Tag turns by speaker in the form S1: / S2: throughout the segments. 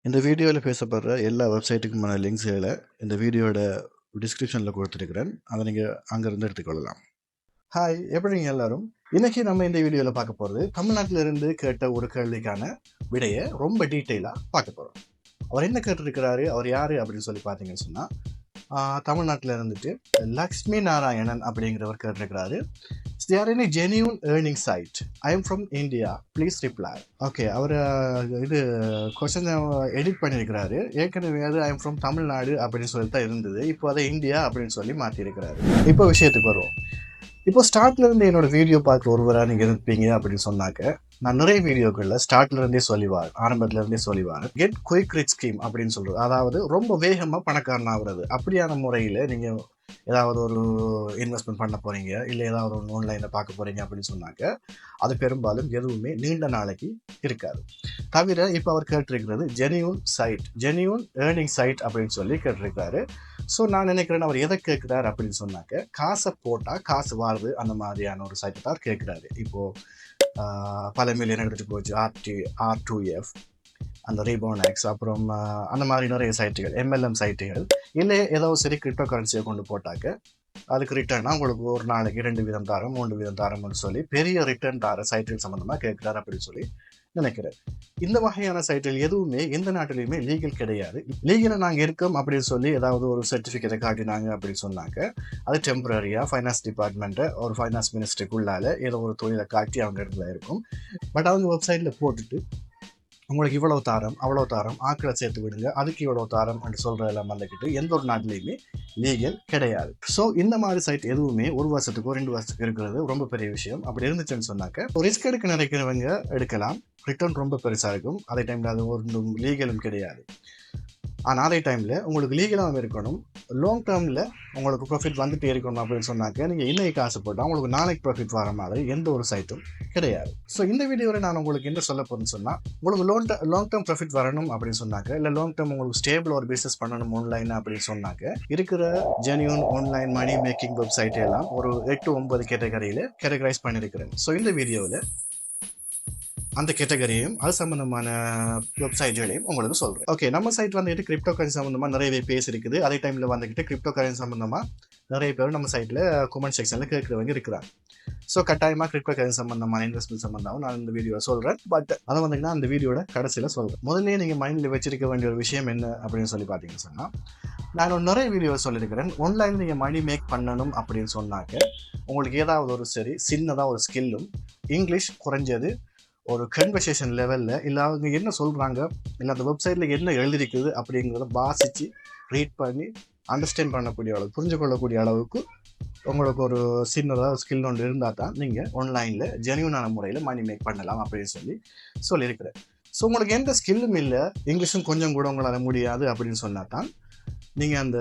S1: இந்த வீடியோவில் பேசப்படுற எல்லா வெப்சைட்டுக்குமான லிங்க்ஸ்களை இந்த வீடியோட டிஸ்கிரிப்ஷனில் கொடுத்துருக்கிறேன். அதை நீங்கள் அங்கேருந்து எடுத்துக்கொள்ளலாம். ஹாய், எப்படிங்க எல்லாரும்? இன்னைக்கு நம்ம இந்த வீடியோவில் பார்க்க போகிறது தமிழ்நாட்டிலிருந்து கேட்ட ஒரு கேள்விக்கான விடையை ரொம்ப டீட்டெயிலாக பார்க்க போகிறோம். அவர் என்ன கேட்டிருக்கிறாரு, அவர் யார் அப்படின்னு சொல்லி பார்த்தீங்கன்னு சொன்னால், தமிழ்நாட்டில் இருந்துட்டு லக்ஷ்மி நாராயணன் அப்படிங்கிறவர் கேட்டிருக்கிறாரு. Is there any genuine earning site? I am from India. Please reply. Okay, அவர் இது கொஸ்டின் எடிட் பண்ணியிருக்கிறாரு. ஏற்கனவே அது ஐ எம் ஃப்ரம் தமிழ்நாடு அப்படின்னு சொல்லி தான் இருந்தது. இப்போ அதை இந்தியா அப்படின்னு சொல்லி மாற்றிருக்கிறாரு. இப்போ விஷயத்துக்கு வருவோம். இப்போ ஸ்டார்ட்லேருந்து என்னோட வீடியோ பார்க்குற ஒருவராக நீங்கள் இருப்பீங்க அப்படின்னு சொன்னாக்க, நான் நிறைய வீடியோக்களில் ஸ்டார்ட்லேருந்தே ஆரம்பத்துலேருந்தே சொல்லிவார் கெட் குயிக் ரிச் ஸ்கீம் அப்படின்னு சொல்கிறது. அதாவது ரொம்ப வேகமாக பணக்காரன் ஆகுறது. அப்படியான முறையில் நீங்கள் ஏதாவது ஒரு இன்வெஸ்ட்மெண்ட் பண்ண போகிறீங்க, இல்லை ஏதாவது ஒன்று ஆன்லைனில் பார்க்க போகிறீங்க அப்படின்னு சொன்னாக்க, அது பெரும்பாலும் எதுவுமே நீண்ட நாளைக்கு இருக்காது. தவிர இப்போ அவர் கேட்டிருக்கிறது ஜெனியூன் ஏர்னிங் சைட் அப்படின்னு சொல்லி கேட்டிருக்காரு. ஸோ நான் நினைக்கிறேன் அவர் எதை கேட்குறாரு அப்படின்னு சொன்னாக்க, காசை போட்டால் காசு வாருது அந்த மாதிரியான ஒரு சைட்டை தான் கேட்குறாரு. இப்போது பல மில்லியன் எடுத்துகிட்டு போச்சு R2F, அந்த ரீபோனெக்ஸ், அப்புறம் அந்த மாதிரி நிறைய சைட்டுகள், MLM சைட்டுகள், இல்லை ஏதோ சரி கிரிப்டோ கரன்சியை கொண்டு போட்டாக்க அதுக்கு ரிட்டர்னாக உங்களுக்கு ஒரு நாளைக்கு 2 வீதம் தாரம் 3 வீதம் தாரம்னு சொல்லி பெரிய ரிட்டர்ன் தார சைட்டுகள் சம்மந்தமாக கேட்குறாரு அப்படின்னு சொல்லி நினைக்கிறேன். இந்த வகையான சைட்டில் எதுவுமே எந்த நாட்டிலையுமே லீகல் கிடையாது. லீகலாக நாங்கள் இருக்கோம் அப்படின்னு சொல்லி ஏதாவது ஒரு சர்டிஃபிகேட்டை காட்டினாங்க அப்படின்னு சொன்னாக்க, அது டெம்பரரியாக ஃபைனான்ஸ் டிபார்ட்மெண்ட்டை ஒரு ஃபைனான்ஸ் மினிஸ்டருக்குள்ளால ஏதோ ஒரு தொழிலை காட்டி அவங்க இடத்துல இருக்கும். பட் அவங்க வெப்சைட்டில் போட்டுட்டு உங்களுக்கு இவ்வளோ தாரம் அவ்வளோ தாரம் ஆக்களை சேர்த்து விடுங்க, அதுக்கு இவ்வளோ தாரம் என்று சொல்கிறதெல்லாம் வந்துக்கிட்டு எந்த ஒரு நாட்டிலையுமே லீகல் கிடையாது. ஸோ இந்த மாதிரி சைட் எதுவுமே 1 வருஷத்துக்கோ 2 வருஷத்துக்கு இருக்கிறது ரொம்ப பெரிய விஷயம். அப்படி இருந்துச்சுன்னு சொன்னாக்க ரிஸ்க் எடுக்க நினைக்கிறவங்க எடுக்கலாம். ரிட்டர்ன் ரொம்ப பெருசாக இருக்கும். அதே டைமில் அது ஒன்றும் லீகலும் கிடையாது. ஆனால் அதே டைமில் உங்களுக்கு லீகலாகவும் இருக்கணும், லாங் டேர்மில் உங்களுக்கு ப்ராஃபிட் வந்துகிட்டே இருக்கணும் அப்படின்னு சொன்னாக்க, நீங்கள் இன்னைக்கு காசு போட்டால் உங்களுக்கு நாளைக்கு ப்ராஃபிட் வர மாதிரி எந்த ஒரு சைட்டும் கிடையாது. ஸோ இந்த வீடியோவில் நான் உங்களுக்கு என்ன சொல்ல போகிறேன்னு சொன்னால், உங்களுக்கு லாங் டேர்ம் ப்ராஃபிட் வரணும் அப்படின்னு சொன்னாக்க, இல்லை லாங் டேர்ம் உங்களுக்கு ஸ்டேபிள் ஒரு பிஸ்னஸ் பண்ணணும் ஆன்லைன் அப்படின்னு சொன்னாக்க, இருக்கிற genuine online money making website எல்லாம் ஒரு 8-9 கேட்டகரியில் கேட்டகரைஸ் பண்ணியிருக்கிறேன். ஸோ இந்த வீடியோவில் அந்த கேட்டகரியும் அது சம்மந்தமான வெப்சைட்களையும் உங்களுக்கு சொல்கிறேன். ஓகே, நம்ம சைட் வந்துட்டு கிரிப்டோ கரன்சி சம்மந்தமாக நிறையவே பேசியிருக்குது. அதே டைமில் வந்துக்கிட்டு கிரிப்டோ கரன்சி சம்மந்தமாக நிறைய பேர் நம்ம சைட்டில் கமெண்ட் செக்ஷனில் கேட்குறவங்க இருக்கிறாங்க. ஸோ கட்டாயமாக கிரிப்டோ கரன்சி சம்மந்தமான இன்வெஸ்ட்மெண்ட் சம்மந்தமாக நான் இந்த வீடியோவை சொல்கிறேன். பட் அதை வந்துங்கன்னா அந்த வீடியோட கடைசியில் சொல்கிறேன். முதல்ல நீங்கள் மைண்டில் வச்சிருக்க வேண்டிய ஒரு விஷயம் என்ன அப்படின்னு சொல்லி பார்த்தீங்கன்னு சொன்னால், நான் நிறைய வீடியோ சொல்லியிருக்கிறேன். ஆன்லைனில் நீங்கள் மணி மேக் பண்ணணும் அப்படின்னு சொன்னாக்க, உங்களுக்கு ஏதாவது ஒரு சரி சின்னதாக ஒரு ஸ்கில்லும், இங்கிலீஷ் குறைஞ்சது ஒரு கன்வர்சேஷன் லெவலில், இல்லை அவங்க என்ன சொல்கிறாங்க, இல்லை அந்த வெப்சைட்டில் என்ன எழுதிருக்குது அப்படிங்கிறத வாசித்து ரீட் பண்ணி அண்டர்ஸ்டாண்ட் பண்ணக்கூடிய அளவுக்கு, புரிஞ்சு கொள்ளக்கூடிய அளவுக்கு உங்களுக்கு ஒரு சின்னதாக ஸ்கில் ஒன்று இருந்தால் தான் நீங்கள் ஆன்லைனில் ஜெனியூனான முறையில் மணி மேக் பண்ணலாம் அப்படின்னு சொல்லியிருக்கிறேன். ஸோ உங்களுக்கு எந்த ஸ்கில்லும் இல்லை, இங்கிலீஷும் கொஞ்சம் கூட உங்களால் முடியாது அப்படின்னு சொன்னால் தான் நீங்கள் அந்த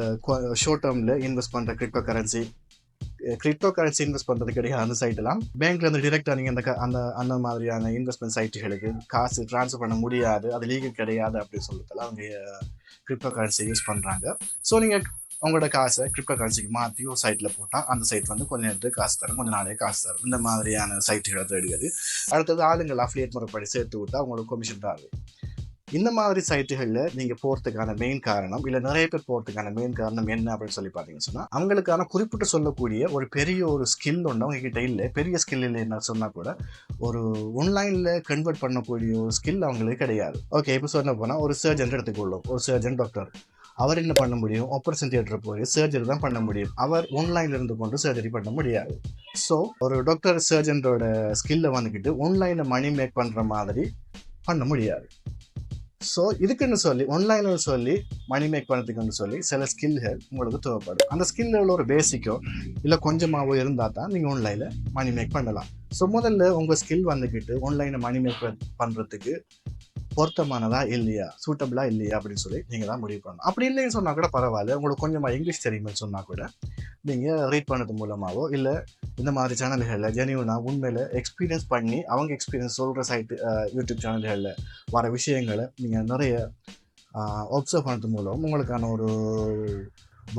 S1: ஷார்ட் டேர்மில் இன்வெஸ்ட் பண்ணுற கிரிப்டோ கரன்சி இன்வெஸ்ட் பண்ணுறது கிடையாது. அந்த சைட்டெல்லாம் பேங்க்லேருந்து டிரெக்டாக நீங்கள் அந்த மாதிரியான இன்வெஸ்ட்மெண்ட் சைட்டுகளுக்கு காசு ட்ரான்ஸ்ஃபர் பண்ண முடியாது, அது லீகல் கிடையாது அப்படின்னு சொல்லிட்டுலாம் அவங்க கிரிப்டோ கரன்சி யூஸ் பண்ணுறாங்க. ஸோ நீங்கள் உங்களோட காசை கிரிப்டோ கரன்சிக்கு மாற்றி ஒரு சைட்டில் போட்டால் அந்த சைட் வந்து கொஞ்சம் நேரத்துக்கு காசு தரும், கொஞ்சம் நாளே காசு தரும். இந்த மாதிரியான சைட்டுகளை தேடுகிறது. அடுத்தது ஆளுங்கள் அஃபிலியேட் முறைப்படி சேர்த்து விட்டால் அவங்களுக்கு கமிஷன் தான். இந்த மாதிரி சைட்டுகளில் நீங்கள் போகிறதுக்கான மெயின் காரணம், இல்லை நிறைய பேர் போகிறதுக்கான மெயின் காரணம் என்ன அப்படின்னு சொல்லி பார்த்தீங்கன்னு சொன்னால், அவங்களுக்கான குறிப்பிட்டு சொல்லக்கூடிய ஒரு பெரிய ஒரு ஸ்கில் ஒன்று அவங்க கிட்ட இல்லை. பெரிய ஸ்கில் இல்லை என்ன சொன்னால் கூட ஒரு ஆன்லைனில் கன்வெர்ட் பண்ணக்கூடிய ஒரு ஸ்கில் அவங்களுக்கு கிடையாது. ஓகே, இப்போ சொன்ன போனால் ஒரு சர்ஜன் எடுத்துக்கொள்ளும். ஒரு சர்ஜன் டாக்டர், அவர் என்ன பண்ண முடியும்? ஆப்ரேஷன் தியேட்டர் போய் சர்ஜரி தான் பண்ண முடியும். அவர் ஆன்லைனில் இருந்து கொண்டு சர்ஜரி பண்ண முடியாது. ஸோ ஒரு டாக்டர் சர்ஜனோட ஸ்கில்லை வந்துக்கிட்டு ஆன்லைனில் மணி மேக் பண்ணுற மாதிரி பண்ண முடியாது. ஸோ இதுக்குன்னு சொல்லி ஆன்லைனில் சொல்லி மணி மேக் பண்ணுறதுக்குன்னு சொல்லி சில ஸ்கில்கள் உங்களுக்கு தேவைப்படும். அந்த ஸ்கில்லில் ஒரு பேசிக்கோ இல்லை கொஞ்சமாகவோ இருந்தால் தான் நீங்கள் ஆன்லைனில் மணி மேக் பண்ணலாம். ஸோ முதல்ல உங்கள் ஸ்கில் வந்துக்கிட்டு ஆன்லைனில் மணி மேக் பண்ணுறதுக்கு பொருத்தமானதா இல்லையா, சூட்டபிளா இல்லையா அப்படின்னு சொல்லி நீங்கள் தான் முடிவு பண்ணணும். அப்படி இல்லைன்னு சொன்னால் கூட பரவாயில்ல, உங்களுக்கு கொஞ்சமாக இங்கிலீஷ் தெரியுமே சொன்னால் கூட நீங்கள் ரீட் பண்ணது மூலமாகவோ இல்லை இந்த மாதிரி சேனல்களில் ஜெனியூனாக உண்மையில் எக்ஸ்பீரியன்ஸ் பண்ணி அவங்க எக்ஸ்பீரியன்ஸ் சொல்கிற சைட்டு யூடியூப் சேனல்களில் வர விஷயங்களை நீங்கள் நிறைய ஒப்சர்வ் பண்ணுறது மூலம் உங்களுக்கான ஒரு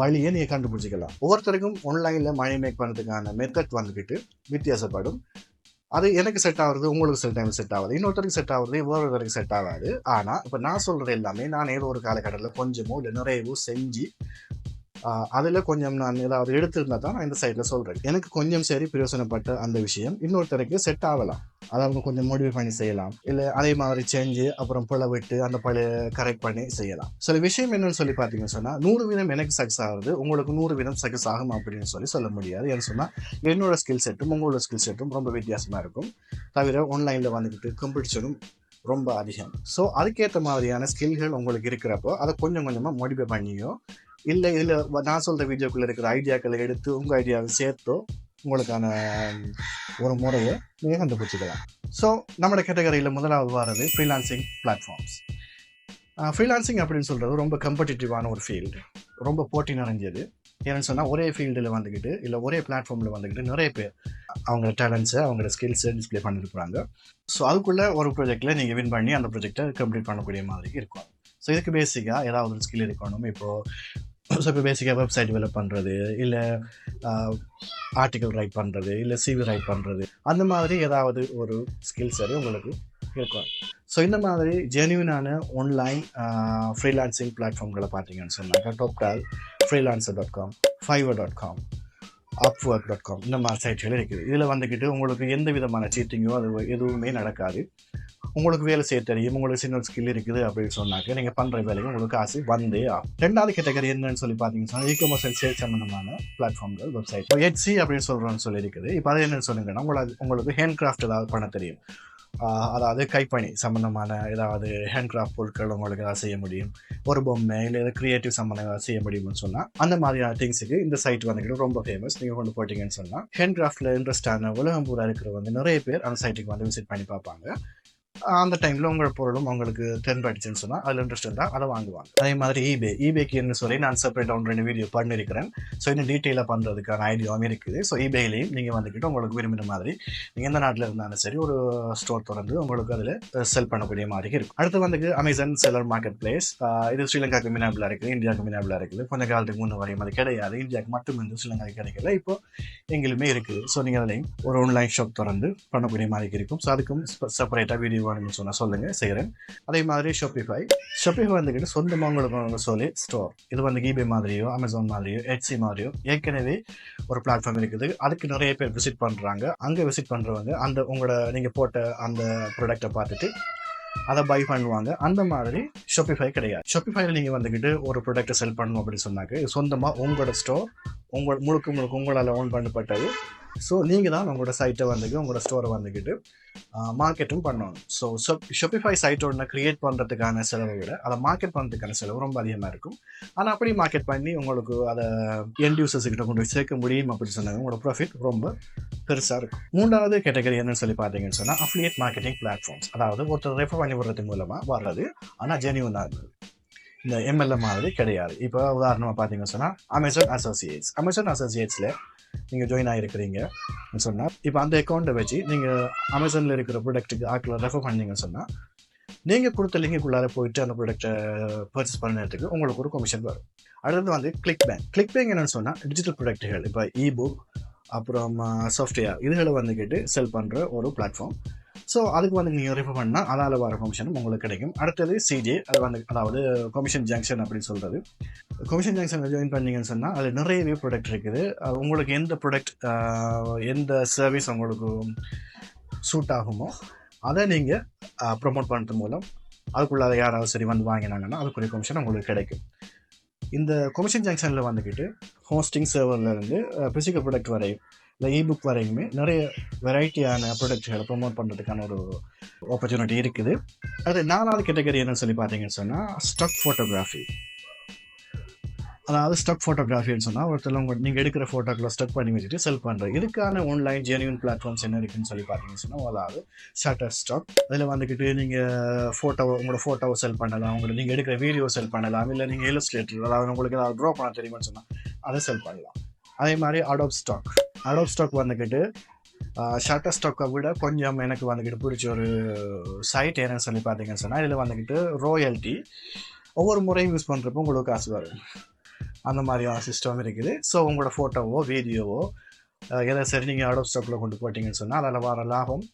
S1: வழியை நீங்கள் கண்டுபிடிச்சிக்கலாம். ஒவ்வொருத்தருக்கும் ஆன்லைனில் மணி மேக் பண்ணுறதுக்கான மெத்தட் வந்துக்கிட்டு வித்தியாசப்படும். அது எனக்கு செட் ஆகுறது உங்களுக்கு சில டைம் செட் ஆகுது, இன்னொருத்தருக்கு செட் ஆகுறது வேறொருத்தருக்கு செட் ஆகாது. ஆனால் இப்போ நான் சொல்கிறது எல்லாமே நான் ஏதோ ஒரு காலகட்டத்தில் கொஞ்சமோ இல்லை நிறையவோ செஞ்சு அதில் கொஞ்சம் நான் ஏதாவது எடுத்திருந்தா தான் நான் இந்த சைடில் சொல்கிறேன். எனக்கு கொஞ்சம் சரி பிரயோசனப்பட்ட அந்த விஷயம் இன்னொருத்தருக்கு செட் ஆகலாம், அதை அவங்க கொஞ்சம் மோடிஃபை பண்ணி செய்யலாம், இல்லை அதே மாதிரி செஞ்சு அப்புறம் புல விட்டு அந்த பழைய கரெக்ட் பண்ணி செய்யலாம். சில விஷயம் என்னன்னு சொல்லி பார்த்தீங்கன்னு சொன்னால் 100 வீதம் எனக்கு சக்ஸஸ் ஆகுது, உங்களுக்கு 100 வீதம் சக்ஸஸ் ஆகும் அப்படின்னு சொல்ல முடியாது. ஏன்னு சொன்னால் என்னோட ஸ்கில் செட்டும் உங்களோட ஸ்கில் செட்டும் ரொம்ப வித்தியாசமாக இருக்கும். தவிர ஆன்லைனில் வந்துக்கிட்டு காம்படிஷனும் ரொம்ப அதிகம். ஸோ அதுக்கேற்ற மாதிரியான ஸ்கில்கள் உங்களுக்கு இருக்கிறப்போ அதை கொஞ்சம் கொஞ்சமாக மோடிஃபை பண்ணியோ இல்லை இதில் நான் சொல்கிற வீடியோக்குள்ளே இருக்கிற ஐடியாக்களை எடுத்து உங்கள் ஐடியாவை சேர்த்தோ உங்களுக்கான ஒரு முறையை நீங்கள் கண்டுபிடிச்சிக்கலாம். ஸோ நம்மளோட கேட்டகரியில் முதலாவது வர்றது ஃப்ரீலான்சிங் பிளாட்ஃபார்ம்ஸ். ஃப்ரீலான்சிங் அப்படின்னு சொல்கிறது ரொம்ப காம்படிட்டிவான ஒரு ஃபீல்டு, ரொம்ப போட்டி நிறைஞ்சது. ஏன்னு சொன்னால் ஒரே ஃபீல்டில் வந்துக்கிட்டு இல்லை ஒரே பிளாட்ஃபார்மில் வந்துக்கிட்டு நிறைய பேர் அவங்களோட டேலண்ட்ஸை அவங்களோட ஸ்கில்ஸை டிஸ்பிளே பண்ணியிருப்பாங்க. ஸோ அதுக்குள்ளே ஒரு ப்ராஜெக்டில் நீங்கள் வின் பண்ணி அந்த ப்ராஜெக்டை கம்ப்ளீட் பண்ணக்கூடிய மாதிரி இருக்கும். ஸோ இதுக்கு பேசிக்காக ஏதாவது ஒரு ஸ்கில் இருக்கணும். ஸோ இப்போ பேசிக்காக வெப்சைட் டெவலப் பண்ணுறது, இல்லை ஆர்டிக்கல் ரைட் பண்ணுறது, இல்லை சிவி ரைட் பண்ணுறது, அந்த மாதிரி ஏதாவது ஒரு ஸ்கில் சரி உங்களுக்கு இருக்கும். ஸோ இந்த மாதிரி ஜென்யூனான ஆன்லைன் ஃப்ரீலான்சிங் பிளாட்ஃபார்ம்களை பார்த்தீங்கன்னு சொன்னாங்க Toptal, freelancer.com, fiverr.com, upwork.com இந்த மாதிரி சைட்கள் இருக்குது. இதில் வந்துக்கிட்டு உங்களுக்கு எந்த விதமான சீட்டிங்கோ அது எதுவுமே நடக்காது. உங்களுக்கு வேலை செய்ய தெரியும், உங்களுக்கு சின்ன ஸ்கில் இருக்குது அப்படின்னு சொன்னாக்க நீங்கள் பண்ணுற வேலைக்கு உங்களுக்கு காசு வந்தே ஆகும். ரெண்டாவது கேட்டகரி என்னன்னு சொல்லி பார்த்தீங்கன்னா இ-காமர்ஸ் அண்ட் சேல்ஸ் சம்பந்தமான பிளாட்ஃபார்ம்கள், வெப்சைட். இப்போ எட்சி அப்படின்னு சொல்கிறோன்னு சொல்லி இருக்குது. இப்போ அது என்னன்னு சொல்லுங்கன்னா உங்களுக்கு ஹேண்ட் கிராஃப்ட் ஏதாவது பண்ண தெரியும், அதாவது கைப்பணி சம்மந்தமான ஏதாவது ஹேண்ட் கிராஃப்ட் பொருட்கள் உங்களுக்கு ஏதாவது செய்ய முடியும், ஒரு பொம்மை இல்லை ஏதாவது க்ரியேட்டிவ் சம்மந்தம் ஏதாவது செய்ய முடியும்னு சொன்னால் அந்த மாதிரியான திங்ஸுக்கு இந்த சைட் வந்துக்கிட்டு ரொம்ப ஃபேமஸ். நீங்கள் கொண்டு போட்டிங்கன்னு சொன்னால் ஹேண்ட் கிராஃப்டில் இன்ட்ரெஸ்டான உலகம் பூரா இருக்கிறவங்க நிறைய பேர் அந்த சைட்டுக்கு வந்து விசிட் பண்ணி பார்ப்பாங்க. அந்த டைமில் உங்களோட பொருளும் உங்களுக்கு தென்பட்டுச்சுன்னு சொன்னால் அதில் இன்ட்ரெஸ்ட் இருந்தால் அதை வாங்குவாங்க. அதே மாதிரி ஈபேக்கு என்ன சொல்லி நான் செப்பரேட்டாக 2 வீடியோ பண்ணியிருக்கிறேன். ஸோ இன்னும் டீட்டெயிலாக பண்ணுறதுக்கான ஐடியாவும் இருக்குது. ஸோ ஈபேலையும் நீங்கள் வந்துக்கிட்டு உங்களுக்கு விரும்பின மாதிரி நீங்கள் எந்த நாட்டில் இருந்தாலும் சரி ஒரு ஸ்டோர் திறந்து உங்களுக்கு அதில் செல் பண்ணக்கூடிய மாதிரி இருக்கும். அடுத்து வந்துக்கு அமேசான் செல்லர் மார்க்கெட் பிளேஸ். இது ஸ்ரீலங்காவுக்கு மினாபிளாக இருக்குது, இந்தியாவுக்கு மினாபிளாக இருக்குது. கொஞ்சம் காலத்துக்கு முன்னே வரையும் அது கிடையாது, இந்தியாவுக்கு மட்டும் இருந்து ஸ்ரீலங்காவுக்கு கிடைக்கல, இப்போ எங்களுமே இருக்குது. ஸோ நீங்கள் அதிலையும் ஒரு ஆன்லைன் ஷாப் திறந்து பண்ணக்கூடிய மாதிரி இருக்கும். ஸோ அதுக்கும் செப்பரேட்டாக வீடியோ சொன்னால் சொல்லுங்கள், செய்கிறேன். அதே மாதிரி ஷாப்பிஃபை வந்துக்கிட்டு சொந்தமாக உங்களுக்கு சொல்லி ஸ்டோர். இது வந்து eBay மாதிரியோ அமேசான் மாதிரியோ எட்சி மாதிரியோ ஏற்கனவே ஒரு பிளாட்ஃபார்ம் இருக்குது. அதுக்கு நிறைய பேர் விசிட் பண்ணுறாங்க. அங்கே விசிட் பண்ணுறவங்க அந்த உங்களோட நீங்கள் போட்ட அந்த ப்ராடக்டை பார்த்துட்டு அதை பை பண்ணுவாங்க. அந்த மாதிரி ஷாப்பிஃபை கிடையாது. ஷாப்பிஃபைல நீங்கள் வந்துக்கிட்டு ஒரு ப்ராடக்ட்டை செல் பண்ணணும் அப்படின்னு சொன்னாக்க சொந்தமாக உங்களோட ஸ்டோர் முழுக்க உங்களால் ஓன் பண்ணப்பட்டது. ஸோ நீங்கள் தான் உங்களோட சைட்டை வந்துட்டு உங்களோட ஸ்டோரை வந்துக்கிட்டு மார்க்கெட்டும் பண்ணணும். ஸோ ஷாப்பிஃபை சைட் ஒன்று க்ரியேட் பண்ணுறதுக்கான செலவை விட அதை மார்க்கெட் பண்ணுறதுக்கான செலவு ரொம்ப அதிகமாக இருக்கும். ஆனால் அப்படி மார்க்கெட் பண்ணி உங்களுக்கு அதை எண்ட் யூசர்ஸ்கிட்ட கொண்டு போய் சேர்க்க முடியும் அப்படின்னு சொன்னாங்க உங்களோட ப்ராஃபிட் ரொம்ப பெருசாக இருக்கும். மூன்றாவது கேட்டகரி என்னன்னு சொல்லி பார்த்தீங்கன்னு சொன்னால் அஃபிலியேட் மார்க்கெட்டிங் பிளாட்ஃபார்ம்ஸ். அதாவது ஒருத்தர் ரெஃபர் பண்ணி விடுறது மூலமாக வர்றது, ஆனால் ஜென்யூனாக இருக்குது, இந்த எம்எல்ஏ மாதிரி கிடையாது. இப்போ உதாரணமாக பார்த்தீங்கன்னு சொன்னால் அமேசான் அசோசியேட்ஸில் நீங்கள் ஜாயின் ஆகிருக்கிறீங்கன்னு சொன்னால் இப்போ அந்த அக்கௌண்ட்டை வச்சு நீங்கள் அமேசானில் இருக்கிற ப்ராடக்ட்டுக்கு ஆட்களை ரெஃபர் பண்ணீங்கன்னு சொன்னால் நீங்கள் கொடுத்த லிங்குக்குள்ளார போயிட்டு அந்த ப்ராடக்ட்டை பர்ச்சேஸ் பண்ணுறதுக்கு உங்களுக்கு ஒரு கமிஷன் வரும். அடுத்தது வந்து கிளிக்பேங்க் என்னென்னு சொன்னால் டிஜிட்டல் ப்ராடக்ட்டுகள், இப்போ இபுக் அப்புறம் சாஃப்ட்வேர் இதுகளை வந்துக்கிட்டு செல் பண்ணுற ஒரு பிளாட்ஃபார்ம். ஸோ அதுக்கு வந்து நீங்கள் ரெஃபர் பண்ணால் அதால் வர கமிஷனும் உங்களுக்கு கிடைக்கும். அடுத்தது சிஜே, அது வந்து அதாவது கமிஷன் ஜங்ஷன் அப்படின்னு சொல்கிறது. கமிஷன் ஜங்ஷனில் ஜாயின் பண்ணிங்கன்னு சொன்னால் அதில் நிறையவே ப்ராடக்ட் இருக்குது. உங்களுக்கு எந்த ப்ராடக்ட் எந்த சர்வீஸ் உங்களுக்கு சூட் ஆகுமோ அதை நீங்கள் ப்ரொமோட் பண்ணுறது மூலம் அதுக்குள்ளார யாராவது சரி வந்து வாங்கினாங்கன்னா அதுக்குரிய கமிஷன் உங்களுக்கு கிடைக்கும். இந்த கமிஷன் ஜங்ஷனில் வந்துக்கிட்டு ஹோஸ்டிங் சர்வர்லேருந்து பிசிக்கல் ப்ராடக்ட் வரையும் இல்லை இபுக் வரைக்குமே நிறைய வெரைட்டியான ப்ராடக்ட்களை ப்ரொமோட் பண்ணுறதுக்கான ஒரு ஆப்பர்ச்சுனிட்டி இருக்குது. அது 4வது கேட்டகரி என்னன்னு சொல்லி பார்த்தீங்கன்னு சொன்னால் ஸ்டாக் ஃபோட்டோகிராஃபி. அதாவது ஸ்டாக் ஃபோட்டோகிராஃபின்னு சொன்னால் ஒருத்தர் நீங்கள் எடுக்கிற ஃபோட்டோக்களை ஸ்டக் பண்ணி வச்சுட்டு செல் பண்ணுறது. இதுக்கான ஆன்லைன் ஜென்யூன் பிளாட்ஃபார்ம்ஸ் என்ன இருக்குதுன்னு சொல்லி பார்த்தீங்கன்னு சொன்னால் அதாவது Shutterstock. அதில் வந்துக்கிட்டு நீங்கள் உங்களோட ஃபோட்டோவை செல் பண்ணலாம், நீங்கள் எடுக்கிற வீடியோ செல் பண்ணலாம், இல்லை நீங்கள் இல்லஸ்ட்ரேட்டர் அதாவது உங்களுக்கு ஏதாவது ட்ரா பண்ண தெரியுமான்னு சொன்னால் அதை செல் பண்ணலாம். அதே மாதிரி Adobe Stock வந்துக்கிட்டு Shutterstock விட கொஞ்சம் எனக்கு வந்துக்கிட்டு பிடிச்ச ஒரு சைட் என்னன்னு சொல்லி பார்த்தீங்கன்னு சொன்னால் இதில் வந்துக்கிட்டு ராயல்ட்டி ஒவ்வொரு முறையும் யூஸ் பண்ணுறப்போ உங்களுக்கு காசு வரும், அந்த மாதிரியான சிஸ்டம் இருக்குது. ஸோ உங்களோட ஃபோட்டோவோ வீடியோவோ எதை சரி நீங்கள் Adobe Stockல கொண்டு போட்டிங்கன்னு சொன்னால் அதில் வர லாபம்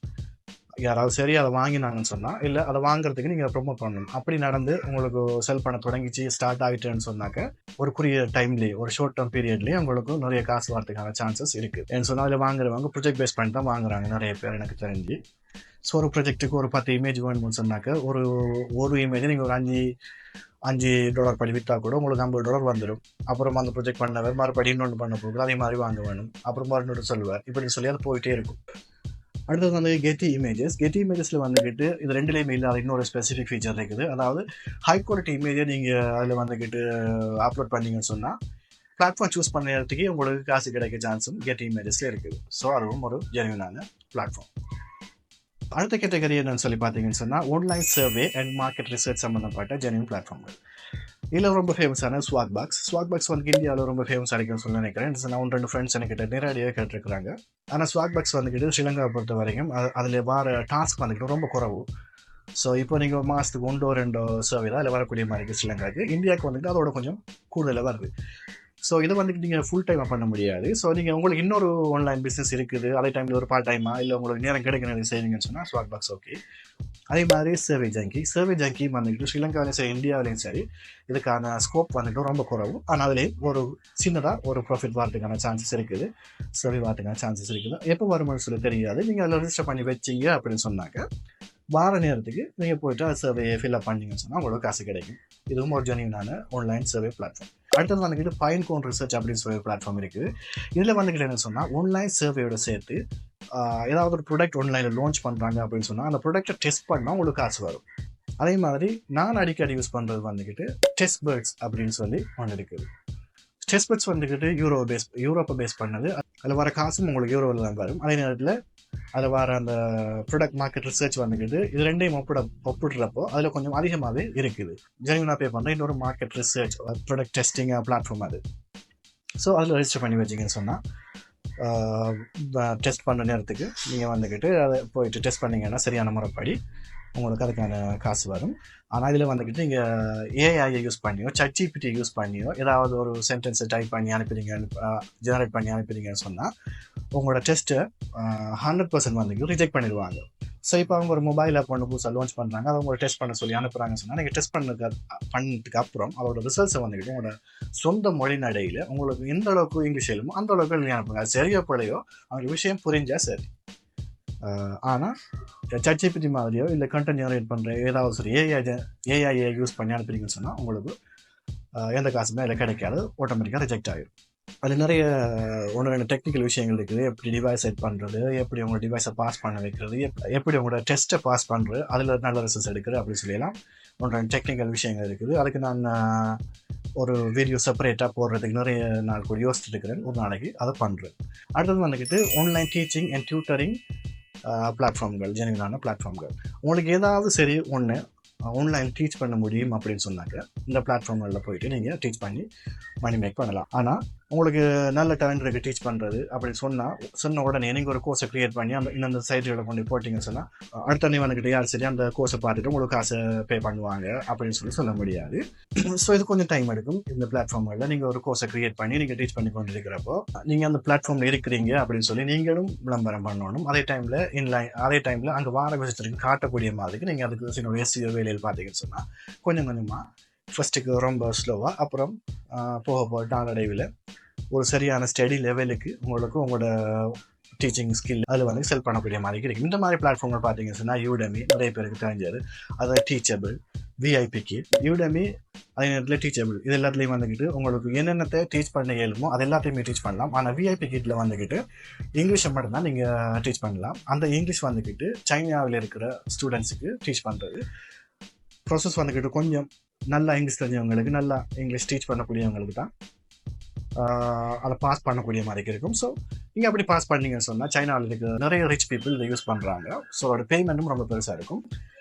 S1: யாராவது சரி அதை வாங்கினாங்கன்னு சொன்னால் இல்லை அதை வாங்குறதுக்கு நீங்கள் ப்ரொமோட் பண்ணணும். அப்படி நடந்து உங்களுக்கு செல் பண்ண தொடங்கிச்சு ஸ்டார்ட் ஆகிட்டேன்னு சொன்னாக்க ஒரு குறிய டைம்லேயே ஒரு ஷார்ட் டேர்ம் பீரியட்லேயே உங்களுக்கு நிறைய காசு வரதுக்கான சான்சஸ் இருக்குது. ஏன்னு சொன்னால் அதில் வாங்குறவங்க ப்ரொஜெக்ட் பேஸ் பண்ணி தான் வாங்குறாங்க நிறைய பேர் எனக்கு தெரிஞ்சு. ஸோ ஒரு ப்ரொஜெக்ட்டுக்கு ஒரு 10 இமேஜ் வேணும்னு சொன்னாக்க ஒரு இமேஜ் நீங்கள் ஒரு $5 படி விற்றா கூட உங்களுக்கு $50 வந்துடும். அப்புறம் அந்த ப்ரொஜெக்ட் பண்ணவர் மறுபடியும் இன்னொன்று பண்ண போகுது, அதே மாதிரி வாங்க வேணும், அப்புறம் மறுநூறு சொல்லுவார், இப்படின்னு சொல்லி அது போயிட்டே இருக்கும். அடுத்தது வந்து கெட்டி இமேஜஸில் வந்துக்கிட்டு இது ரெண்டுலேயுமே இல்லாத இன்னொரு ஸ்பெசிஃபிக் ஃபீச்சர் இருக்குது. அதாவது ஹை குவாலிட்டி இமேஜை நீங்கள் அதில் வந்துக்கிட்டு அப்லோட் பண்ணிங்கன்னு சொன்னால் பிளாட்ஃபார்ம் சூஸ் பண்ணுறதுக்கே உங்களுக்கு காசு கிடைக்க சான்ஸும் கெட்டி இமேஜஸில் இருக்குது. ஸோ அதுவும் ஒரு ஜென்யூனான பிளாட்ஃபார்ம். அடுத்த கேட்டகரி என்னன்னு சொல்லி பார்த்தீங்கன்னு சொன்னால் online survey and market research சம்மந்தப்பட்ட ஜென்யூன் பிளாட்ஃபார்ம்கள். இதில் ரொம்ப ஃபேமஸான ஸ்வாக் பாக்ஸ் வந்து இந்தியாவில் ரொம்ப ஃபேமஸ் ஆகிக்கும்னு சொல்லி நினைக்கிறேன். நான் 2 ஃப்ரெண்ட்ஸ் என்கிட்ட நேரடியாக கேட்டிருக்கிறாங்க. ஆனால் ஸ்வாக் பாக்ஸ் வந்துக்கிட்டு ஸ்ரீலங்காவை பொறுத்த வரைக்கும் அதில் வர டாஸ்க் வந்துக்கிட்டு ரொம்ப குறவு. ஸோ இப்போ நீங்கள் மாதத்துக்கு 1-2 சர்வே தான் அதில் வரக்கூடிய மாதிரி இருக்குது ஸ்ரீலங்காவுக்கு. இந்தியாவுக்கு வந்துட்டு அதோட கொஞ்சம் கூடுதலாக வருது. ஸோ இதை வந்துட்டு நீங்கள் ஃபுல் டைமாக பண்ண முடியாது. ஸோ நீங்கள் உங்களுக்கு இன்னொரு ஆன்லைன் பிஸ்னஸ் இருக்குது, அதே டைமில் ஒரு பார்ட் டைமாக இல்லை உங்களுக்கு நேரம் கிடைக்கணும் செய்வீங்கன்னு சொன்னால் ஸ்வாக் பாக்ஸ் ஓகே. அதே மாதிரி சர்வே ஜங்கி வந்துக்கிட்டு ஸ்ரீலங்காவிலையும் சரி இந்தியாவிலையும் சரி இதுக்கான ஸ்கோப் வந்துட்டு ரொம்ப குறவு. ஆனால் அதுலேயும் ஒரு சின்னதாக ஒரு ப்ராஃபிட் வரதுக்கான சான்சஸ் இருக்குது, சர்வே வரதுக்கான சான்சஸ் இருக்குது. எப்போ வருமானு சொல்லி தெரியாது. நீங்கள் அதில் ரிஜிஸ்டர் பண்ணி வச்சிங்க அப்படின்னு சொன்னாக்க வார நேரத்துக்கு நீங்கள் போய்ட்டு அது சர்வே ஃபில்அப் பண்ணிங்கன்னு சொன்னால் உங்களுக்கு காசு கிடைக்கும். இதுவும் ஒரு ஜென்யூனான ஆன்லைன் சர்வே பிளாட்ஃபார்ம். அடுத்தது வந்துக்கிட்டு ஃபைன் கோன் ரிசர்ச் அப்படின்னு சொல்லி பிளாட்ஃபார்ம் இருக்குது. இதில் வந்துக்கிட்டு என்ன சொன்னால் ஆன்லைன் சர்வேயோட சேர்த்து ஏதாவது ஒரு ப்ராடக்ட் ஆன்லைனில் லான்ச் பண்ணுறாங்க அப்படின்னு சொன்னால் அந்த ப்ராடக்ட்டை டெஸ்ட் பண்ணால் உங்களுக்கு காசு வரும். அதே மாதிரி நான் அடிக்கடி யூஸ் பண்ணுறது வந்துக்கிட்டு டெஸ்ட் பேர்ட்ஸ் அப்படின்னு சொல்லி ஒன்று இருக்குது. டெஸ்ட் பேர்ட்ஸ் வந்துக்கிட்டு யூரோப்பை பேஸ் பண்ணது. அதில் வர காசும் உங்களுக்கு யூரோவில் தான் வரும். அதே நேரத்தில் அதில் வர அந்த ப்ராடக்ட் மார்க்கெட் ரிசர்ச் வந்துக்கிட்டு இது ரெண்டையும் ஒப்பிடுறப்போ அதில் கொஞ்சம் அதிகமாகவே இருக்குது. ஜென்யூனாக பே பண்ணுற இன்னொரு market research product testing platform அது. ஸோ அதில் ரெஜிஸ்டர் பண்ணி வச்சிங்கன்னு சொன்னால் டெஸ்ட் பண்ணுற நேரத்துக்கு நீங்கள் வந்துக்கிட்டு அதை போயிட்டு டெஸ்ட் பண்ணிங்கன்னா சரியான முறைப்படி உங்களுக்கு அதுக்கான காசு வரும். ஆனால் இதில் வந்துக்கிட்டு நீங்கள் ஏஐயை யூஸ் பண்ணியோ ChatGPT யூஸ் பண்ணியோ ஏதாவது ஒரு சென்டென்ஸை டைப் பண்ணி ஜெனரேட் பண்ணி அனுப்பிடுங்கன்னு சொன்னால் உங்களோட டெஸ்ட்டை 100% வந்துக்கிட்டு ரிஜெக்ட் பண்ணிடுவாங்க. ஸோ இப்போ அவங்க ஒரு மொபைல் ஆப் ஒன்று புதுசாக லான்ச் பண்ணுறாங்க, அதை உங்களை டெஸ்ட் பண்ண சொல்லி அனுப்புகிறாங்கன்னு சொன்னால் நீங்கள் டெஸ்ட் பண்ணதுக்கு அப்புறம் அதோட ரிசல்ட்ஸை வந்துக்கிட்டு உங்களோட சொந்த மொழி நடையில் உங்களுக்கு எந்த அளவுக்கு இங்கிலீஷ் எழுமோ அந்த அளவுக்கு எழுதி அனுப்புங்க. அது சரியோ பிள்ளையோ அவங்க விஷயம் புரிஞ்சால் சரி. ஆனால் ChatGPT மாதிரியோ இல்லை கண்டென்ட் ஜெனரேட் பண்ணுற ஏதாவது சரி ஏஐயை யூஸ் பண்ணி அனுப்புறீங்கன்னு சொன்னால் உங்களுக்கு எந்த காசுமே அதில் கிடைக்காது, ஆட்டோமேட்டிக்காக ரிஜெக்ட் ஆகிடும். அதில் நிறைய 1-2 டெக்னிக்கல் விஷயங்கள் இருக்குது. எப்படி டிவைஸ் செட் பண்ணுறது, எப்படி உங்களோட டிவைஸை பாஸ் பண்ண வைக்கிறது, எப்படி உங்களோட டெஸ்ட்டை பாஸ் பண்ணுறது, அதில் நல்ல ரிசல்ட்ஸ் எடுக்கிறது அப்படின்னு சொல்லிடலாம் 1-2 டெக்னிக்கல் விஷயங்கள் இருக்குது. அதுக்கு நான் ஒரு வீடியோ செப்பரேட்டாக போடுறதுக்கு நிறைய நாள் கூட யோசிச்சுட்டு இருக்கிறேன். ஒரு நாளைக்கு அதை பண்ணுறேன். அடுத்தது வந்துக்கிட்டு ஆன்லைன் டீச்சிங் அண்ட் டியூட்டரிங் பிளாட்ஃபார்ம்கள், ஜென்யூனான பிளாட்ஃபார்ம்கள். உங்களுக்கு ஏதாவது சரி ஒன்று ஆன்லைன் டீச் பண்ண முடியும் அப்படின்னு சொன்னாக்க இந்த பிளாட்ஃபார்ம்களில் போயிட்டு நீங்கள் டீச் பண்ணி மணி மேக் பண்ணலாம். ஆனால் உங்களுக்கு நல்ல டேலண்ட் இருக்குது டீச் பண்ணுறது அப்படின்னு சொன்ன உடனே நீங்கள் ஒரு கோர்ஸை க்ரியேட் பண்ணி இந்த சைட்டுகளை கொண்டு போட்டிங்கன்னு சொன்னால் அடுத்த நீ வந்துக்கிட்டு யார் சரி அந்த கோர்ஸை பார்த்துட்டு உங்களுக்கு காசை பே பண்ணுவாங்க அப்படின்னு சொல்ல முடியாது. ஸோ இது கொஞ்சம் டைம் எடுக்கும். இந்த பிளாட்ஃபார்ம்களில் நீங்கள் ஒரு கோர்ஸை க்ரியேட் பண்ணி நீங்கள் டீச் பண்ணி கொண்டு இருக்கிறப்போ நீங்கள் அந்த பிளாட்ஃபார்மில் இருக்கிறீங்க அப்படின்னு சொல்லி நீங்களும் விளம்பரம் பண்ணணும். அதே டைமில் அங்கே வார விசிட்டருக்கு காட்டக்கூடிய மாதிரிக்கு நீங்கள் அதுக்கு SEO வேலையில் பார்த்தீங்கன்னு சொன்னால் கொஞ்சம் கொஞ்சமாக ஃபஸ்ட்டுக்கு ரொம்ப ஸ்லோவாக அப்புறம் போக நாளடைவில் ஒரு சரியான ஸ்டடி லெவலுக்கு உங்களுக்கு உங்களோட டீச்சிங் ஸ்கில் அதில் வந்து செல் பண்ணக்கூடிய மாதிரி கிடைக்கும். இந்த மாதிரி பிளாட்ஃபார்மில் பார்த்தீங்கன்னு சொன்னால் யூடமி நிறைய பேருக்கு தெரிஞ்சது, அதை டீச்சபிள், VIP கிட், யூடமி, அதே நேரத்தில் டீச்சபிள், இது எல்லாத்துலேயும் வந்துக்கிட்டு உங்களுக்கு என்னென்னத்தை டீச் பண்ண இயலுமோ அது எல்லாத்தையுமே டீச் பண்ணலாம். ஆனால் VIP கிட்டில் வந்துக்கிட்டு இங்கிலீஷை மட்டும்தான் நீங்கள் டீச் பண்ணலாம். அந்த இங்கிலீஷ் வந்துக்கிட்டு சைனாவில் இருக்கிற ஸ்டூடெண்ட்ஸுக்கு டீச் பண்ணுறது ப்ராசஸ் வந்துக்கிட்டு கொஞ்சம் நல்லா இங்கிலீஷ் தெரிஞ்சவங்களுக்கு, நல்லா இங்கிலீஷ் டீச் பண்ணக்கூடியவங்களுக்கு தான் அதை பாஸ் பண்ணக்கூடிய மாதிரி இருக்கும். ஸோ நீங்கள் அப்படி பாஸ் பண்ணிங்கன்னு சொன்னால் சைனாவில் இருக்க நிறைய ரிச் பீப்புள் இதை யூஸ் பண்ணுறாங்க. ஸோ அதோட பேமெண்ட்டும் ரொம்ப பெருசாக இருக்கும்.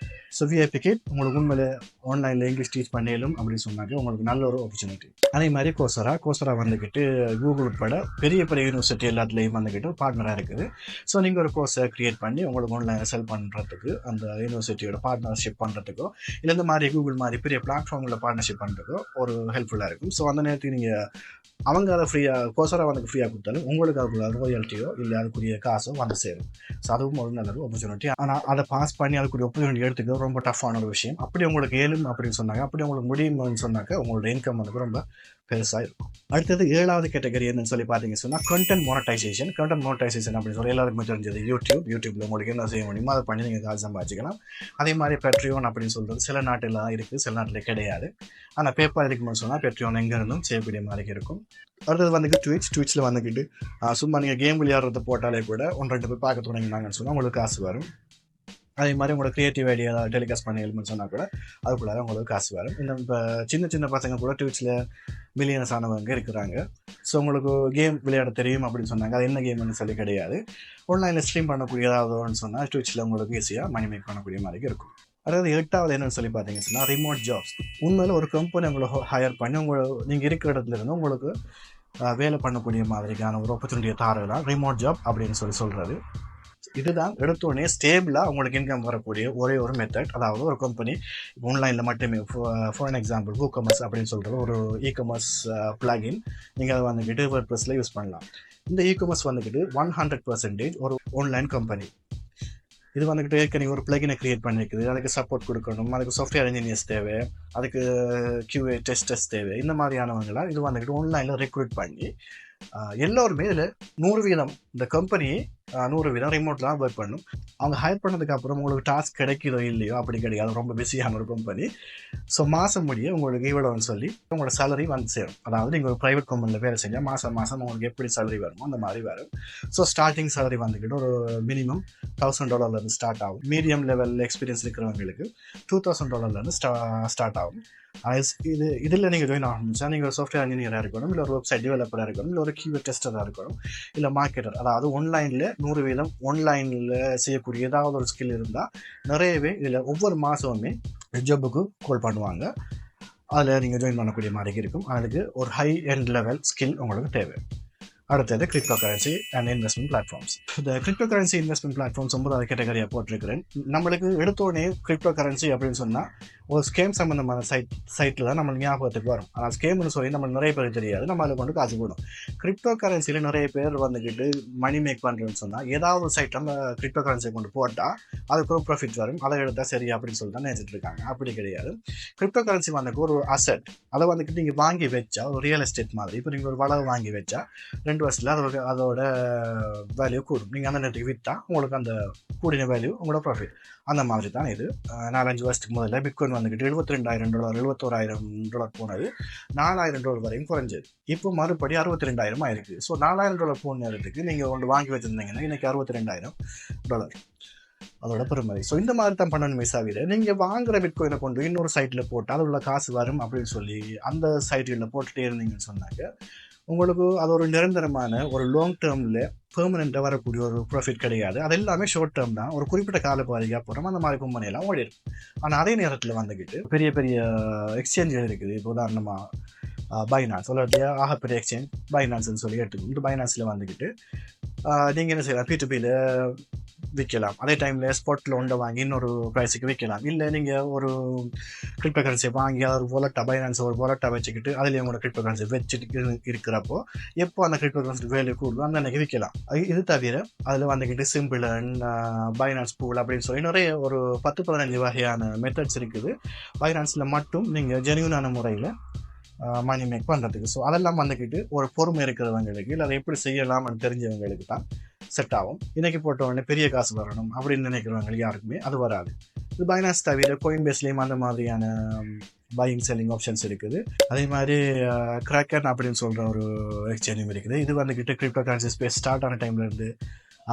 S1: ஸோ VIP கிட் உங்களுக்கு உண்மையிலே ஆன்லைனில் இங்கிலீஷ் டீச் பண்ணிடலும் அப்படின்னு சொன்னாக்க உங்களுக்கு நல்ல ஒரு ஆப்பர்ச்சுனிட்டி. அதே மாதிரி கோசரா வந்துக்கிட்டு கூகுள் உட்பட பெரிய யூனிவர்சிட்டி எல்லாத்துலேயும் வந்துக்கிட்டு பார்ட்னராக இருக்குது. ஸோ நீங்கள் ஒரு கோர்ஸை க்ரியேட் பண்ணி உங்களுக்கு ஆன்லைனில் செல் பண்ணுறதுக்கு அந்த யூனிவர்சிட்டியோட பார்ட்னர்ஷிப் பண்ணுறதுக்கோ இல்லை இந்த மாதிரி கூகுள் மாதிரி பெரிய பிளாட்ஃபார்மில் பார்ட்னர்ஷிப் பண்ணுறதுக்கோ ஒரு ஹெல்ப்ஃபுல்லாக இருக்கும். ஸோ அந்த நேரத்துக்கு நீங்கள் அவங்க அதை ஃப்ரீயாக கோசராக வந்து ஃப்ரீயாக கொடுத்தாலும் உங்களுக்கு அதுக்குள்ள ராயல்ட்டியோ இல்லை அதுக்குரிய காசோ வந்து சேரும். ஸோ அதுவும் ஒரு நல்ல ஒரு ஆப்பர்ச்சுனிட்டி. ஆனால் அதை பாஸ் பண்ணி அதுக்குரிய ஆப்பர்ச்சுனிட்டி எடுத்துக்கிறது ரொம்ப டஃப்பான ஒரு விஷயம். அப்படி உங்களுக்கு ஏழும் அப்படின்னு சொன்னாங்க, அப்படி உங்களுக்கு முடியும்னு சொன்னாக்க உங்களோட இன்கம் வந்து ரொம்ப பெருசாக இருக்கும். அடுத்தது 7வது கேட்டகரி என்னன்னு சொல்லி பார்த்தீங்கன்னு சொன்னால் கண்டென்ட் மோனடைசேஷன். கண்டென்ட் மோனடைசேஷன் அப்படின்னு சொல்லி எல்லாருக்குமே தெரிஞ்சது யூடியூப்ல உங்களுக்கு என்ன செய்ய முடியுமோ அதை பண்ணி நீங்கள் காசு சம்பாதிச்சிக்கலாம். அதே மாதிரி பெட்ரியோன் அப்படின்னு சொல்கிறது சில நாட்டில் தான் இருக்குது, சில நாட்டில் கிடையாது. ஆனால் பேப்பர் இருக்குன்னு சொன்னால் பெட்ரியோன் எங்கே இருந்தும் செய்யக்கூடிய மாதிரி இருக்கும். அடுத்தது வந்துட்டு ட்விட்ச்சில் வந்துக்கிட்டு சும்மா நீங்கள் கேம் விளையாடுறத போட்டாலே கூட 1-2 பேர் பார்க்க தொடங்கினாங்கன்னு சொன்னால் உங்களுக்கு காசு வரும். அதே மாதிரி உங்களோட க்ரியேட்டிவ் ஐடியா டெலிகாஸ்ட் பண்ணி எழுதுன்னு சொன்னால் கூட அதுக்குள்ளார உங்களுக்கு காசு வரும். இந்த இப்போ சின்ன பசங்க கூட ட்விட்ச்சில் மில்லியனஸ் ஆனவங்க இருக்கிறாங்க. ஸோ உங்களுக்கு கேம் விளையாட தெரியும் அப்படின்னு சொன்னாங்க, அது என்ன கேம்னு சொல்லி கிடையாது, ஆன்லைனில் ஸ்ட்ரீம் பண்ணக்கூடிய ஏதாவதுன்னு சொன்னால் ட்விட்ச்சில் உங்களுக்கு ஈஸியாக மணி மேக் பண்ணக்கூடிய மாதிரி இருக்கும். அதாவது 8வது என்னன்னு சொல்லி பார்த்தீங்கன்னு சொன்னால் ரிமோட் ஜாப்ஸ். உண்மையில் ஒரு கம்பெனி உங்களை ஹையர் பண்ணி நீங்கள் இருக்கிற இடத்துல இருந்து உங்களுக்கு வேலை பண்ணக்கூடிய மாதிரிக்கான ஒரு ஆப்பர்ச்சுனிட்டியை தாரலாம் ரிமோட் ஜாப் அப்படின்னு சொல்கிறது. இதுதான் எடுத்தோடனே ஸ்டேபிளாக உங்களுக்கு இன்கம் வரக்கூடிய ஒரே ஒரு மெத்தட். அதாவது ஒரு கம்பெனி ஆன்லைனில் மட்டுமே ஃபார் எக்ஸாம்பிள் WooCommerce அப்படின்னு சொல்கிற ஒரு இ-காமர்ஸ் பிளகின் நீங்கள் அதை வந்துக்கிட்டு WordPressல யூஸ் பண்ணலாம். இந்த இ-காமர்ஸ் வந்துக்கிட்டு 100% ஒரு ஆன்லைன் கம்பெனி. இது வந்துக்கிட்டு ஏற்கனவே ஒரு பிளகினை க்ரியேட் பண்ணியிருக்குது, அதுக்கு சப்போர்ட் கொடுக்கணும், அதுக்கு சாஃப்ட்வேர் இன்ஜினியர்ஸ் தேவை, அதுக்கு QA டெஸ்டர்ஸ் தேவை. இந்த மாதிரியானவங்களாம் இது வந்துக்கிட்டு ஆன்லைனில் ரெக்ரூட் பண்ணி எல்லோருமே இதில் 100% இந்த கம்பெனி 100% ரிமோட்டில் தான் ஒர்க் பண்ணணும். அவங்க ஹையர் பண்ணதுக்கப்புறம் உங்களுக்கு டாஸ்க் கிடைக்குதோ இல்லையோ அப்படி கிடையாது, ரொம்ப பிஸியான ஒரு கம்பெனி. ஸோ மாதம் முடிய உங்களுக்கு இவ்வளோன்னு சொல்லி உங்களோட சேலரி வந்து சேரும். அதாவது நீங்கள் ஒரு ப்ரைவேட் கம்பெனியில் வேலை செஞ்சால் மாதம் உங்களுக்கு எப்படி சேலரி வருமோ அந்த மாதிரி வரும். ஸோ ஸ்டார்டிங் சேலரி வந்துக்கிட்டு ஒரு மினிமம் $1,000 ஸ்டார்ட் ஆகும். மீடியம் லெவலில் எக்ஸ்பீரியன்ஸ் இருக்கிறவங்களுக்கு $2,000 ஸ்டார்ட் ஆகும். இதில் நீங்கள் ஜாயின் ஆரம்பிச்சா நீங்கள் ஒரு சாஃப்ட்வேர் இன்ஜினியராக இருக்கணும், இல்லை ஒரு வெப்சைட் டெவலப்பராக இருக்கணும், இல்லை ஒரு QA டெஸ்டராக இருக்கணும், இல்லை மார்க்கெட்டர். அதாவது ஆன்லைனில் 100% ஆன்லைனில் செய்யக்கூடிய ஏதாவது ஒரு ஸ்கில் இருந்தால் நிறையவே இதில் ஒவ்வொரு மாதமுமே ஜாபுக்கு கால் பண்ணுவாங்க. அதில் நீங்கள் ஜாயின் பண்ணக்கூடிய மாதிரி இருக்கும். அதுக்கு ஒரு ஹை எண்ட் லெவல் ஸ்கில் உங்களுக்கு தேவை. அடுத்தது crypto currency and investment platforms. இந்த கிரிப்டோ கரன்சி இன்வெஸ்ட்மெண்ட் பிளாட்ஃபார்ம்ஸ் 9வது கேட்டகரியாக போட்டிருக்கிறேன். நம்மளுக்கு எடுத்தோடனே கிரிப்டோ கரன்சி அப்படின்னு சொன்னால் ஒரு ஸ்கேம் சம்மந்தமான சைட்டில் தான் நம்மளுக்கு ஞாபகத்துக்கு வரும். ஆனால் ஸ்கேம்னு சொல்லி நம்ம நிறைய பேருக்கு தெரியாது, நம்ம அதில் கொண்டு காசு போடும். கிரிப்டோ கரன்சியில் நிறைய பேர் வந்துக்கிட்டு மணி மேக் பண்ணுறேன்னு சொன்னால் ஏதாவது ஒரு சைட் நம்ம கிரிப்டோ கரன்சியை கொண்டு போட்டால் அதுக்கு ஒரு ப்ராஃபிட் வரும், அதை எடுத்தால் சரி அப்படின்னு சொல்லி தான் நினைச்சிட்டு இருக்காங்க. அப்படி கிடையாது. கிரிப்டோ கரன்சி வந்துக்கு ஒரு அசெட். அதை வந்துக்கிட்டு நீங்கள் வாங்கி வச்சா ஒரு ரியல் எஸ்டேட் மாதிரி. இப்போ நீங்கள் ஒரு வளவு வாங்கி வச்சா 2 வருஷத்தில் அதோட வேல்யூ கூடும். நீங்கள் அந்த நேரத்துக்கு விற்றா உங்களுக்கு அந்த கூடின வேல்யூ உங்களோட ப்ராஃபிட். அந்த மாதிரி தான் இது. 4-5 வருஷத்துக்கு முதல்ல பிட்காயின் வந்துக்கிட்டு $72,000 $71,000 போனது $4,000 வரையும் குறைஞ்சது. இப்போ மறுபடி $62,000 ஆயிருக்கு. ஸோ $4,000 போன நேரத்துக்கு நீங்கள் ஒன்று வாங்கி வச்சுருந்தீங்கன்னா இன்றைக்கி $62,000 அதோட பெருமதி. ஸோ இந்த மாதிரி தான் பண்ணணுமே தவிர நீங்கள் வாங்குகிற பிட்காயினை கொண்டு இன்னொரு சைட்டில் போட்டு அதில் உள்ள காசு வரும் அப்படின்னு சொல்லி அந்த சைட்டில் போட்டுகிட்டே இருந்தீங்கன்னு சொன்னாங்க உங்களுக்கு அது ஒரு நிரந்தரமான ஒரு லாங் டேர்மில் பெர்மனெண்ட்டாக வரக்கூடிய ஒரு ப்ராஃபிட் கிடையாது. அது எல்லாமே ஷார்ட் டேர்ம் தான். ஒரு குறிப்பிட்ட கால பாதிக்கு அப்புறம் அந்த மாதிரி கம்பெனியெல்லாம் ஓடி இருக்கும். ஆனால் அதே நேரத்தில் வந்துக்கிட்டு பெரிய பெரிய எக்ஸ்சேஞ்சுகள் இருக்குது. இப்போ உதாரணமாக பைனான்ஸ் உலகத்தையே ஆகப்பெரிய எக்ஸ்சேஞ்ச் பைனான்ஸ்ன்னு சொல்லி எடுத்துக்கணும். இந்த பைனான்ஸில் வந்துக்கிட்டு நீங்கள் என்ன செய்யலாம், P2Pயில் விற்கலாம். அதே டைமில் ஸ்பாட்டில் ஒன்றை வாங்கி இன்னொரு ப்ரைஸுக்கு விற்கலாம். இல்லை நீங்கள் ஒரு கிரிப்டோ கரன்சியை வாங்கி அதை ஒரு பைனான்ஸ் ஒரு வாலெட்டாக வச்சுக்கிட்டு அதில் உங்களோட கிரிப்டோ கரன்சி வச்சுட்டு இருக்கிறப்போ எப்போ அந்த கிரிப்டோ கரன்சி வேல்யூ கூடுதோ அந்த அன்றைக்கி விற்கலாம். இது தவிர அதில் வந்துக்கிட்டு சிம்பிள் பைனான்ஸ் பூல் அப்படின்னு சொல்லி நிறைய ஒரு 10-15 வகையான மெத்தட்ஸ் இருக்குது பைனான்ஸில் மட்டும் நீங்கள் ஜென்யூனான முறையில் மணி மேக் பண்ணுறதுக்கு. ஸோ அதெல்லாம் வந்துக்கிட்டு ஒரு பொறுமை இருக்கிறவங்களுக்கு இல்லை அதை எப்படி செய்யலாம்னு தெரிஞ்சவங்களுக்கு தான் செட் ஆகும். இன்றைக்கி போட்ட உடனே பெரிய காசு வரணும் அப்படின்னு நினைக்கிறவங்களுக்கு யாருக்குமே அது வராது. இது பைனான்ஸ் தவிர கோயின்பேஸ்லேயும் அந்த மாதிரியான பையிங் செல்லிங் ஆப்ஷன்ஸ் இருக்குது. அதே மாதிரி கிராக்கன் அப்படின்னு சொல்கிற ஒரு எக்ஸ்சேஞ்சும் இருக்குது. இது வந்துக்கிட்டு கிரிப்டோ கரன்சி ஸ்பேஸ் ஸ்டார்ட் ஆன டைம்லேருந்து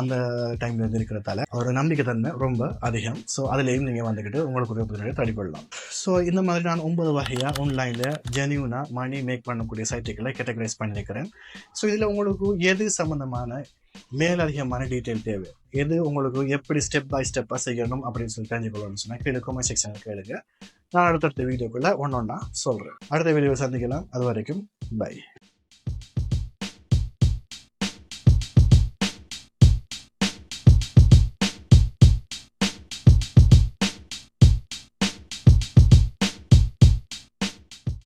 S1: அந்த டைம்லேருந்து இருக்கிறதால அவரோட நம்பிக்கை தன்மை ரொம்ப அதிகம். ஸோ அதுலேயும் நீங்கள் வந்துக்கிட்டு உங்களுக்கு ஒரு தடிப்படலாம். ஸோ இந்த மாதிரி நான் 9 வகையாக ஆன்லைனில் ஜென்யூனாக மணி மேக் பண்ணக்கூடிய சைட்டுகளை கேட்டகரைஸ் பண்ணியிருக்கிறேன். ஸோ இதில் உங்களுக்கு எது சம்மந்தமான மேலதிகமான டீட்டெயில் தேவை, எது உங்களுக்கு எப்படி ஸ்டெப் பை ஸ்டெப்பாக செய்யணும் அப்படின்னு சொல்லி தெரிஞ்சுக்கணும்னு சொன்னால் கீழே கமெண்ட் செக்ஷனில் கேளுங்க. நான் அடுத்தடுத்த வீடியோக்குள்ளே ஒன்றா சொல்கிறேன். அடுத்த வீடியோவை சந்திக்கலாம். அது வரைக்கும் பை.